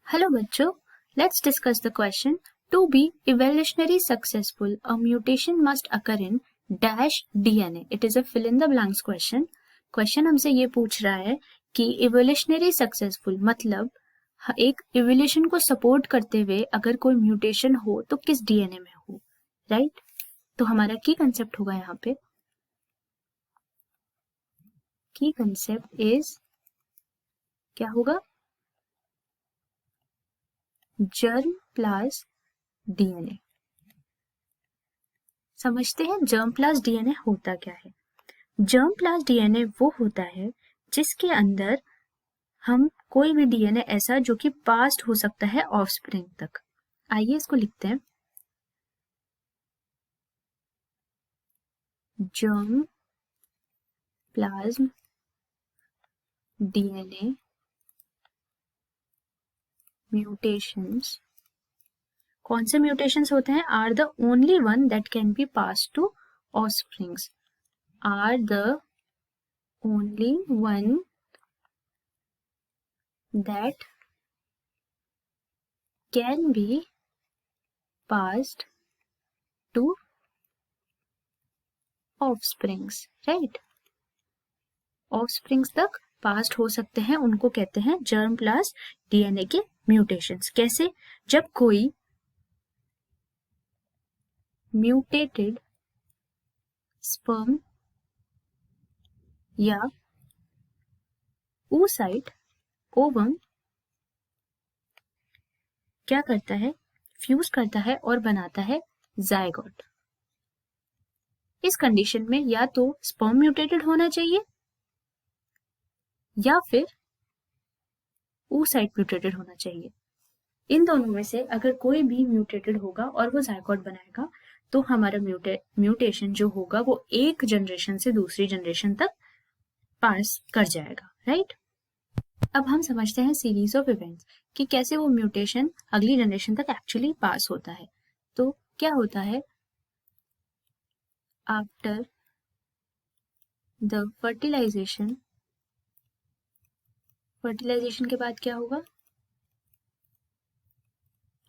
Hello बच्चों, let's discuss the question. To be evolutionary successful, a mutation must occur in dash DNA. It is a fill in the blanks question. Question हमसे ये पूछ रहा है कि evolutionary successful मतलब एक evolution को support करते हुए अगर कोई mutation हो तो किस DNA में हो, right? तो हमारा key concept होगा यहाँ पे. Key concept is क्या होगा? Germ plus DNA. समझते हैं जर्म प्लस डीएनए होता क्या है. जर्म प्लस डीएनए वो होता है जिसके अंदर हम कोई भी डीएनए ऐसा जो कि पास्ट हो सकता है ऑफस्प्रिंग तक. आइए इसको लिखते हैं. Germ plasm DNA mutations. कौन से म्यूटेशंस होते हैं? Are the only one that can be pass to offsprings. Are the only one that can be passed to offsprings, right? offsprings तक पास्ट हो सकते हैं, उनको कहते हैं जर्म प्लस डीएनए के म्यूटेशंस. कैसे? जब कोई म्यूटेटेड स्पर्म या oocyte ओवम क्या करता है? फ्यूज करता है और बनाता है जायगोट. इस कंडीशन में या तो स्पर्म म्यूटेटेड होना चाहिए या फिर oocyte म्यूटेटेड होना चाहिए. इन दोनों में से अगर कोई भी म्यूटेटेड होगा और वो जायगोट बनाएगा तो हमारा म्यूटेशन जो होगा वो एक जनरेशन से दूसरी जनरेशन तक पास कर जाएगा, राइट? अब हम समझते हैं सीरीज ऑफ इवेंट्स कि कैसे वो म्यूटेशन अगली जनरेशन तक एक्चुअली पास होता है. तो क्या होता है? आफ्टर द फर्टिलाइजेशन के बाद क्या होगा?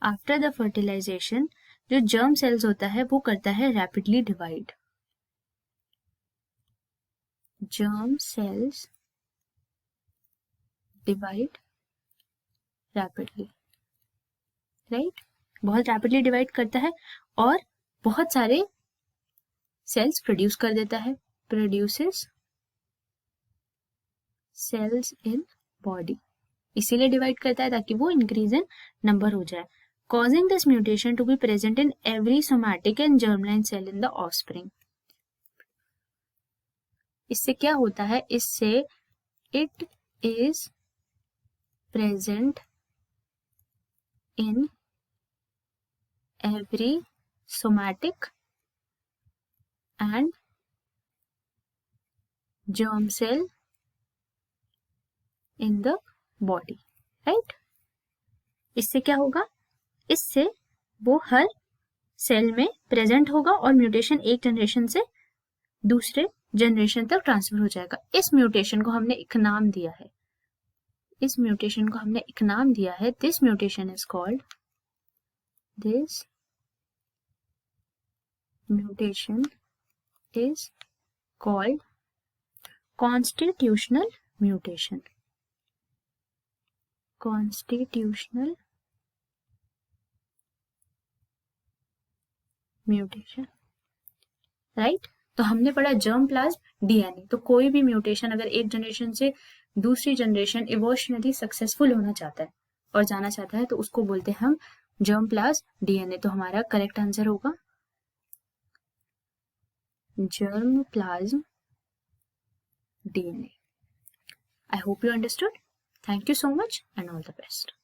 आफ्टर द फर्टिलाइजेशन जो जर्म सेल्स होता है वो करता है rapidly divide. Germ cells divide rapidly, right? बहुत रैपिडली डिवाइड करता है और बहुत सारे सेल्स प्रोड्यूस कर देता है. Produces cells in body. इसीलिए डिवाइड करता है ताकि वो इंक्रीज इन नंबर हो जाए. causing this mutation to be present in every somatic and germline cell in the offspring. इससे क्या होता है? इससे it is present in every somatic and germ cell in the body, right? इससे क्या होगा? इससे वो हर सेल में प्रेजेंट होगा और म्यूटेशन एक जनरेशन से दूसरे जनरेशन तक ट्रांसफर हो जाएगा. इस म्यूटेशन को हमने एक नाम दिया है. This mutation is called constitutional mutation. Constitutional mutation, right? तो हमने पढ़ा जर्म प्लाज्म डीएनए. तो कोई भी म्यूटेशन अगर एक जनरेशन से दूसरी जनरेशन इवोल्यूशनरी सक्सेसफुल होना चाहता है और जाना चाहता है तो उसको बोलते हैं हम जर्म प्लाज्म डीएनए. तो हमारा करेक्ट आंसर होगा germ plasm DNA. I hope you understood. Thank you so much and all the best.